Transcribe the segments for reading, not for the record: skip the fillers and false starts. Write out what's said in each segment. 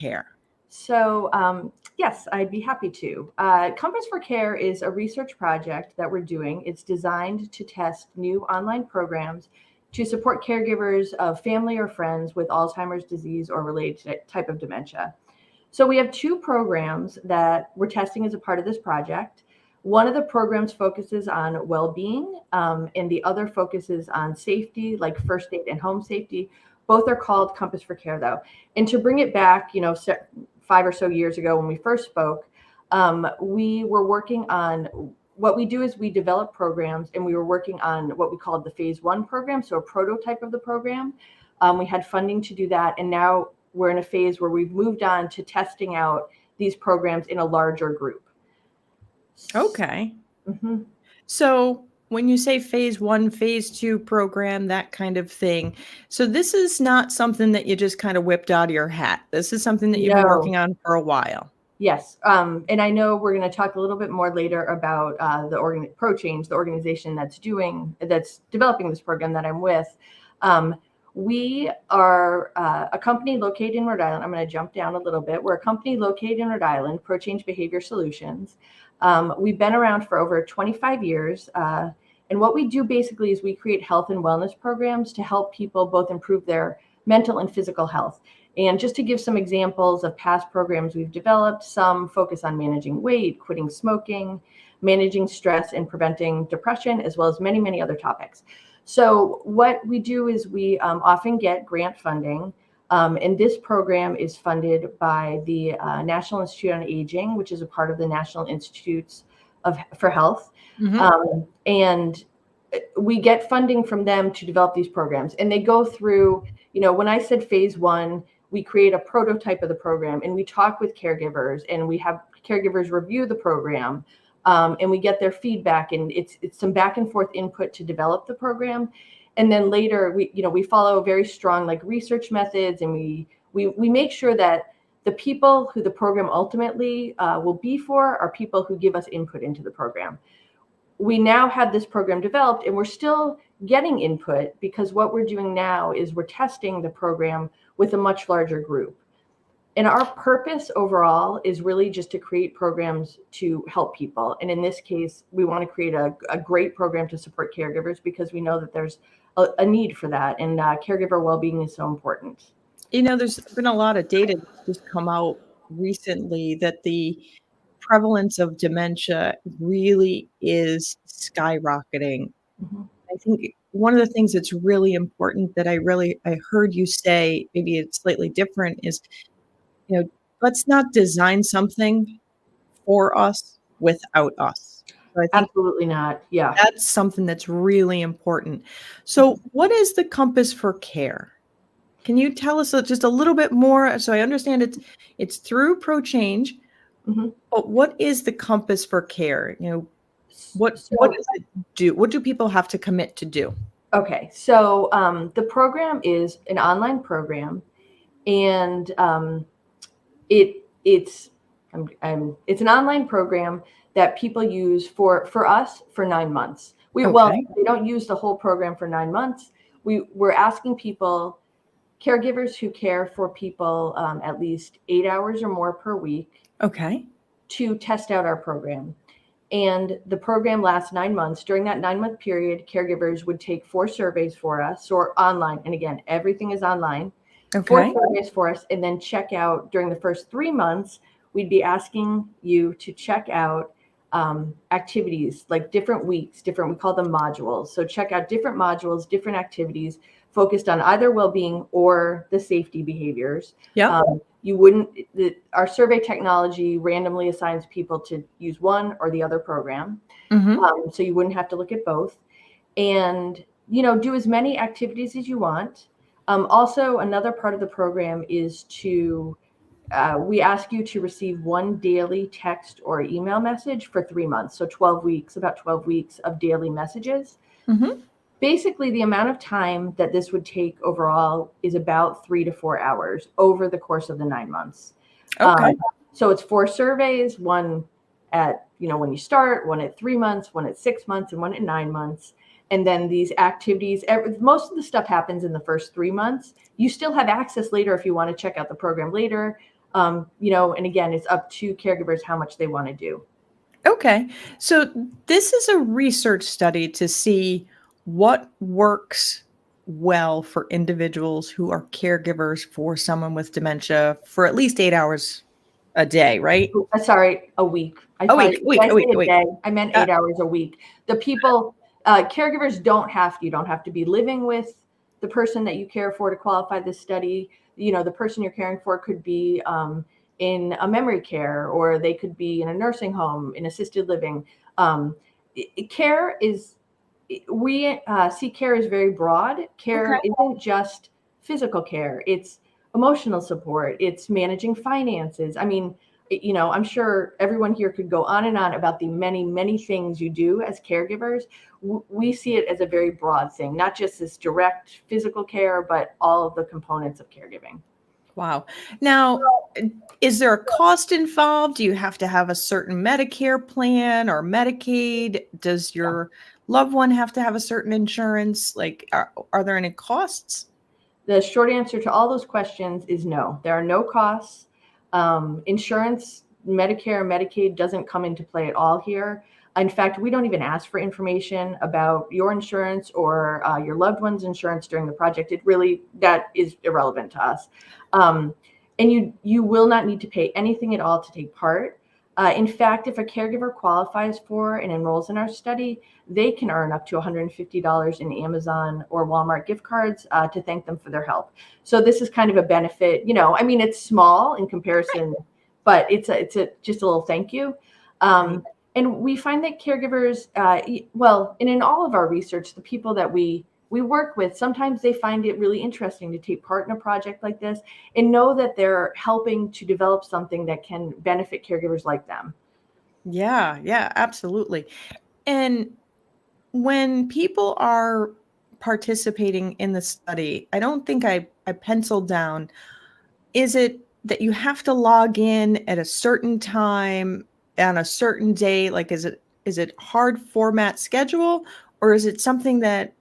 Care? So, yes, I'd be happy to. Compass for Care is a research project that we're doing. It's designed to test new online programs to support caregivers of family or friends with Alzheimer's disease or related type of dementia. So we have two programs that we're testing as a part of this project. One of the programs focuses on well-being, and the other focuses on safety, like first aid and home safety. Both are called Compass for Care, though. And to bring it back, 5 or so years ago when we first spoke, we were working on what we do is we develop programs, and we were working on what we called the phase one program, so a prototype of the program. We had funding to do that, and now we're in a phase where we've moved on to testing out these programs in a larger group. Okay. Mm-hmm. So when you say phase one, phase two program, that kind of thing. So this is not something that you just kind of whipped out of your hat. This is something that you've been working on for a while. Yes. And I know we're going to talk a little bit more later about the ProChange, the organization that's developing this program that I'm with. We are a company located in Rhode Island. I'm going to jump down a little bit. We're a company located in Rhode Island, ProChange Behavior Solutions. We've been around for over 25 years. And what we do basically is we create health and wellness programs to help people both improve their mental and physical health. And just to give some examples of past programs we've developed, some focus on managing weight, quitting smoking, managing stress, and preventing depression, as well as many, many other topics. So what we do is we often get grant funding. And this program is funded by the National Institute on Aging, which is a part of the National Institutes for Health. Mm-hmm. And we get funding from them to develop these programs. And they go through, when I said phase one, we create a prototype of the program, and we talk with caregivers, and we have caregivers review the program, and we get their feedback, and it's some back and forth input to develop the program. And then later we follow very strong research methods, and we make sure that the people who the program ultimately will be for are people who give us input into the program. We now have this program developed, and we're still getting input, because what we're doing now is we're testing the program with a much larger group. And our purpose overall is really just to create programs to help people. And in this case, we want to create a great program to support caregivers, because we know that there's a need for that. And caregiver well-being is so important. There's been a lot of data that's just come out recently that the prevalence of dementia really is skyrocketing. Mm-hmm. I think one of the things that's really important that I heard you say, maybe it's slightly different, is, let's not design something for us without us. So I think Absolutely not. Yeah. that's something that's really important. So what is the Compass for Care? Can you tell us just a little bit more? So I understand it's through ProChange, Mm-hmm. but what is the Compass for Care? What does it do? What do people have to commit to do? Okay, so the program is an online program, and it's an online program that people use for us for 9 months. They don't use the whole program for 9 months. We're asking people, caregivers who care for people at least 8 hours or more per week, to test out our program. And the program lasts 9 months. During that 9-month period, caregivers would take 4 surveys for us, or online. And again, everything is online. 4 surveys for us, and then check out during the first 3 months. We'd be asking you to check out activities, like different weeks, we call them modules. So check out different modules, different activities focused on either well-being or the safety behaviors. Yeah. Our survey technology randomly assigns people to use one or the other program. Mm-hmm. So you wouldn't have to look at both, and, do as many activities as you want. Also, another part of the program is we ask you to receive 1 daily text or email message for 3 months. So 12 weeks, about 12 weeks of daily messages. Mm-hmm. Basically, the amount of time that this would take overall is about 3 to 4 hours over the course of the 9 months. So it's 4 surveys, one at, when you start, one at 3 months, one at 6 months, and one at 9 months. And then these activities, most of the stuff happens in the first 3 months. You still have access later if you want to check out the program later. And again, it's up to caregivers how much they want to do. Okay. So this is a research study to see what works well for individuals who are caregivers for someone with dementia for at least 8 hours a day, right? Sorry, a week. A week, a Did week, I a week, say a a week. day? I meant Uh, 8 hours a week. The people, caregivers you don't have to be living with the person that you care for to qualify this study. The person you're caring for could be in a memory care, or they could be in a nursing home, in assisted living. Um, care is, we see care is very broad. okay. Care isn't just physical care, it's emotional support, it's managing finances. I mean, I'm sure everyone here could go on and on about the many, many things you do as caregivers. We see it as a very broad thing, not just this direct physical care, but all of the components of caregiving. Wow. Now, is there a cost involved? Do you have to have a certain Medicare plan or Medicaid? Does your loved one have to have a certain insurance? Like, are there any costs? The short answer to all those questions is no. There are no costs. Insurance, Medicare, Medicaid doesn't come into play at all here. In fact, we don't even ask for information about your insurance or your loved one's insurance during the project. That is irrelevant to us. And you will not need to pay anything at all to take part. In fact, if a caregiver qualifies for and enrolls in our study, they can earn up to $150 in Amazon or Walmart gift cards to thank them for their help. So this is kind of a benefit. I mean, it's small in comparison, but it's just a little thank you. And we find that caregivers, and in all of our research, the people that we work with, sometimes they find it really interesting to take part in a project like this and know that they're helping to develop something that can benefit caregivers like them. Yeah, absolutely. And when people are participating in the study, I don't think I penciled down, is it that you have to log in at a certain time on a certain day? Like, is it hard format schedule, or is it something that,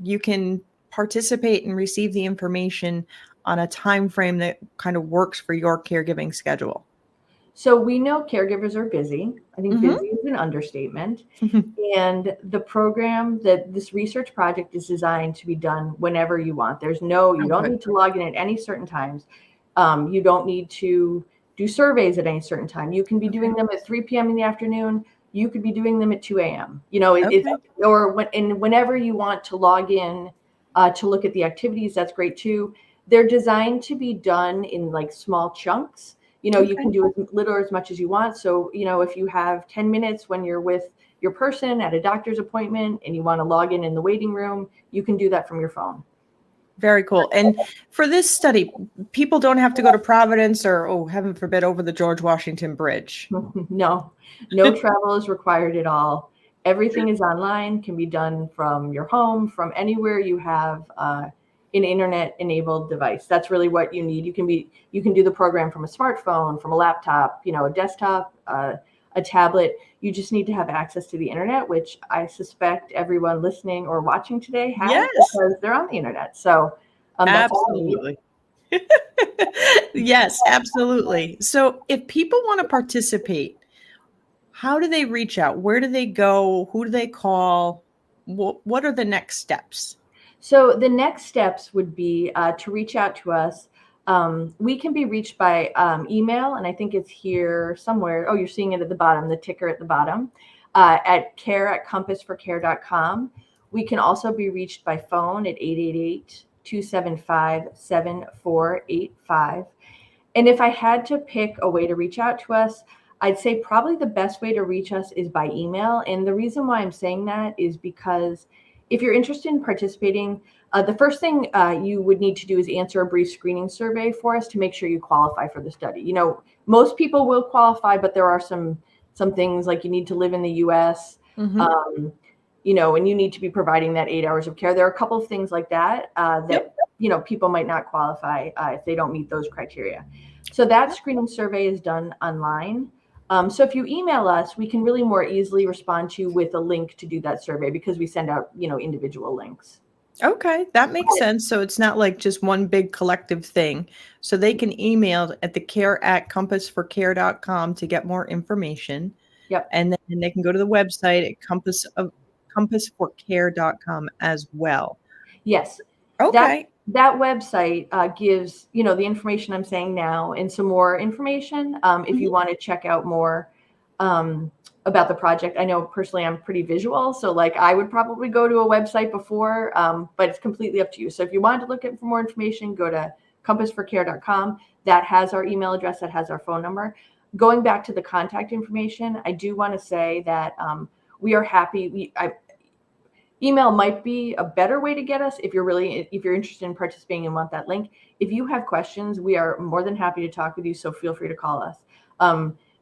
you can participate and receive the information on a time frame that kind of works for your caregiving schedule? So we know caregivers are busy. I think Mhm. busy is an understatement. And the program, that this research project is designed to be done whenever you want. You Oh, don't good. need to log in at any certain times. You don't need to do surveys at any certain time. You can be doing Okay. them at 3 p.m. in the afternoon. You could be doing them at 2 a.m. It's, Okay. or whenever you want to log in to look at the activities, that's great too. They're designed to be done in like small chunks. You Okay. can do as little or as much as you want. So, if you have 10 minutes when you're with your person at a doctor's appointment and you want to log in the waiting room, you can do that from your phone. Very cool. And for this study, people don't have to go to Providence or, oh, heaven forbid, over the George Washington Bridge. No, no travel is required at all. Everything is online, can be done from your home, from anywhere you have an internet enabled device. That's really what you need. You can do the program from a smartphone, from a laptop, a desktop, a tablet. You just need to have access to the internet, which I suspect everyone listening or watching today has Yes, because they're on the internet. So that's all you need. absolutely. Yes, absolutely. So if people want to participate, how do they reach out? Where do they go? Who do they call? What are the next steps? So the next steps would be to reach out to us. We can be reached by email, and I think it's here somewhere. Oh, you're seeing it at the bottom, the ticker at the bottom, at care@compassforcare.com. We can also be reached by phone at 888-275-7485. And if I had to pick a way to reach out to us, I'd say probably the best way to reach us is by email. And the reason why I'm saying that is because if you're interested in participating, the first thing you would need to do is answer a brief screening survey for us to make sure you qualify for the study. Most people will qualify, but there are some things like you need to live in the U.S. Mhm. Um, and you need to be providing that 8 hours of care. There are a couple of things like that Yep. that people might not qualify if they don't meet those criteria. So that screening survey is done online. So if you email us, we can really more easily respond to you with a link to do that survey because we send out, individual links. Okay, that makes sense. So it's not like just one big collective thing. So they can email at the care@compassforcare.com to get more information. Yep. And then they can go to the website at compassforcare.com as well. Yes. That Okay. that website gives, the information I'm saying now and some more information if you Mhm. want to check out more um, about the project. I know personally I'm pretty visual, so like I would probably go to a website before, but it's completely up to you. So if you wanted to look at for more information, go to compassforcare.com. That has our email address, that has our phone number. Going back to the contact information, I do want to say that we are happy. Email might be a better way to get us if you're interested in participating and want that link. If you have questions, we are more than happy to talk with you, so feel free to call us.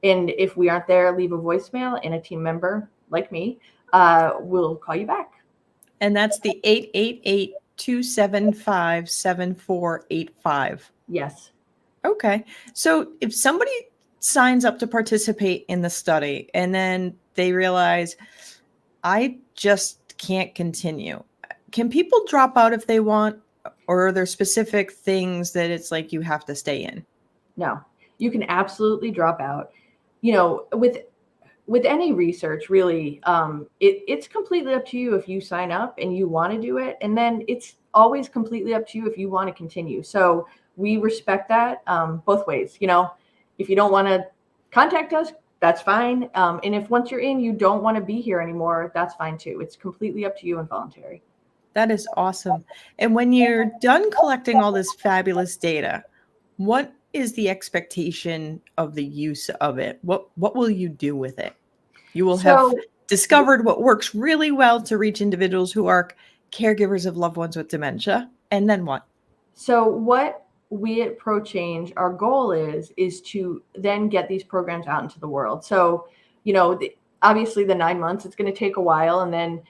And if we aren't there, leave a voicemail, and a team member like me will call you back. And that's the 888-275-7485. Yes. Okay. So if somebody signs up to participate in the study and then they realize, I just can't continue, can people drop out if they want? Or are there specific things that it's like you have to stay in? No, you can absolutely drop out. With any research, really, it's completely up to you if you sign up and you want to do it, and then it's always completely up to you if you want to continue. So we respect that both ways. If you don't want to contact us, that's fine. And if once you're in, you don't want to be here anymore, that's fine too. It's completely up to you and voluntary. That is awesome. And when you're done collecting all this fabulous data, what is the expectation of the use of it? What will you do with it? You will have So discovered what works really well to reach individuals who are caregivers of loved ones with dementia. And then what? So what we at ProChange, our goal is to then get these programs out into the world. So, obviously the 9 months, it's going to take a while, and then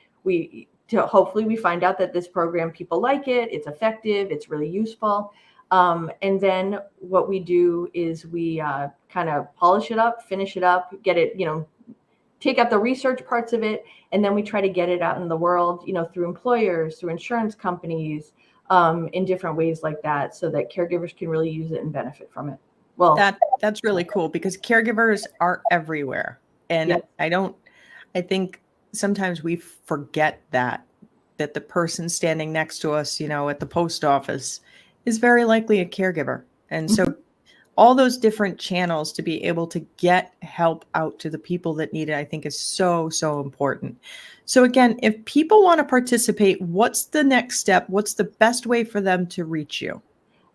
hopefully we find out that this program, people like it, it's effective, it's really useful. And then what we do is we kind of polish it up, finish it up, get it, take out the research parts of it, and then we try to get it out in the world, through employers, through insurance companies, in different ways like that, so that caregivers can really use it and benefit from it. Well, That's really cool because caregivers are everywhere. And yeah, I think sometimes we forget that the person standing next to us, at the post office is very likely a caregiver. And so all those different channels to be able to get help out to the people that need it, I think is so, so important. So again, if people want to participate, what's the next step? What's the best way for them to reach you?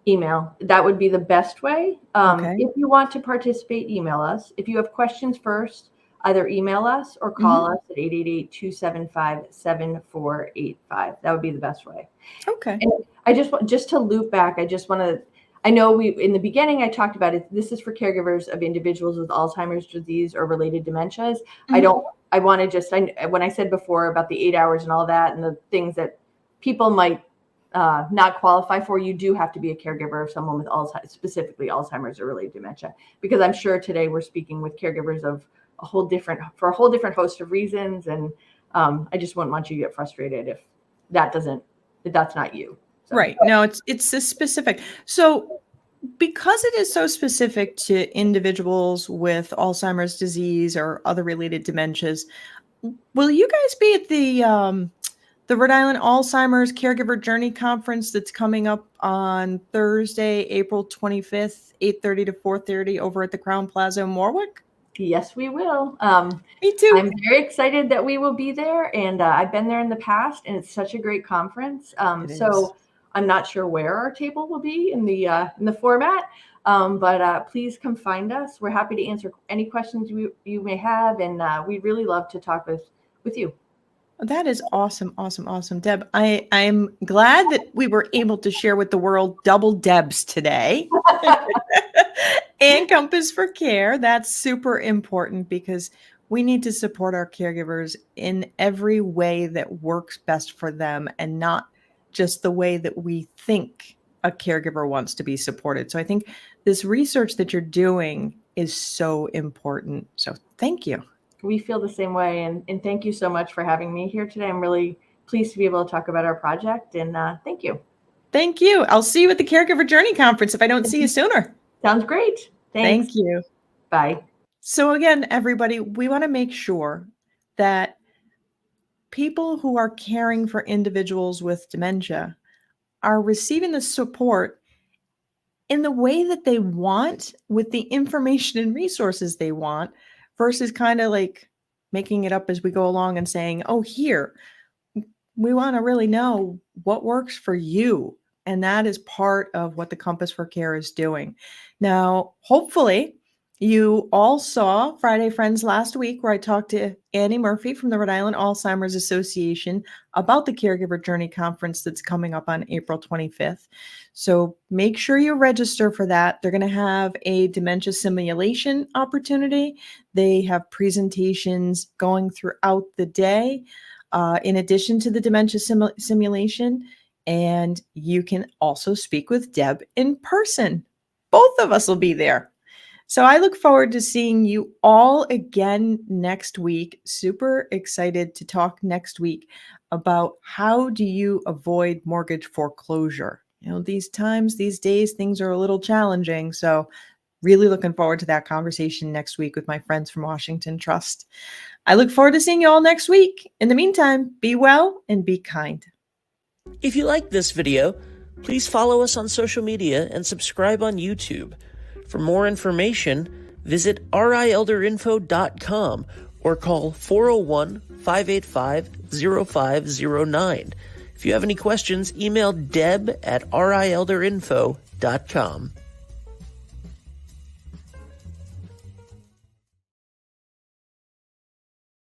email. That would be the best way. Okay. If you want to participate, email us. If you have questions first, either email us or call Mhm. us at 888-275-7485. That would be the best way. Okay. And I just to loop back, I just want to, I know we, in the beginning, I talked about it. This is for caregivers of individuals with Alzheimer's disease or related dementias. Mhm. I want to just, when I said before about the 8 hours and all that and the things that people might not qualify for, you do have to be a caregiver of someone with specifically Alzheimer's or related dementia, because I'm sure today we're speaking with caregivers of for a whole different host of reasons. And I just wouldn't want you to get frustrated if that's not you. So. Right. No, it's a specific. So because it is so specific to individuals with Alzheimer's disease or other related dementias, will you guys be at the Rhode Island Alzheimer's Caregiver Journey Conference that's coming up on Thursday, April 25th, 8:30 to 4:30 over at the Crown Plaza in Warwick? Yes, we will. Me too. I'm very excited that we will be there, and I've been there in the past, and it's such a great conference. It is. So I'm not sure where our table will be in the format, but please come find us. We're happy to answer any questions you may have, and we'd really love to talk with you. That is awesome, awesome, awesome, Deb. I'm glad that we were able to share with the world double Debs today. And Compass for Care. That's super important because we need to support our caregivers in every way that works best for them and not just the way that we think a caregiver wants to be supported. So I think this research that you're doing is so important. So thank you. We feel the same way, and thank you so much for having me here today. I'm really pleased to be able to talk about our project, and thank you. Thank you. I'll see you at the Caregiver Journey Conference if I don't see you sooner. Sounds great. Thanks. Thank you. Bye. So again, everybody, we want to make sure that people who are caring for individuals with dementia are receiving the support in the way that they want, with the information and resources they want, versus kind of like making it up as we go along and saying, oh, here, we want to really know what works for you. And that is part of what the Compass for Care is doing. Now, hopefully, you all saw Friday Friends last week, where I talked to Annie Murphy from the Rhode Island Alzheimer's Association about the Caregiver Journey Conference that's coming up on April 25th. So make sure you register for that. They're going to have a dementia simulation opportunity. They have presentations going throughout the day, in addition to the dementia simulation. And you can also speak with Deb in person. Both of us will be there. So I look forward to seeing you all again next week. Super excited to talk next week about how do you avoid mortgage foreclosure. You know, these days, things are a little challenging. So really looking forward to that conversation next week with my friends from Washington Trust. I look forward to seeing you all next week. In the meantime, be well and be kind. If you liked this video, please follow us on social media and subscribe on YouTube. For more information, visit rielderinfo.com or call 401-585-0509. If you have any questions, email deb@rielderinfo.com.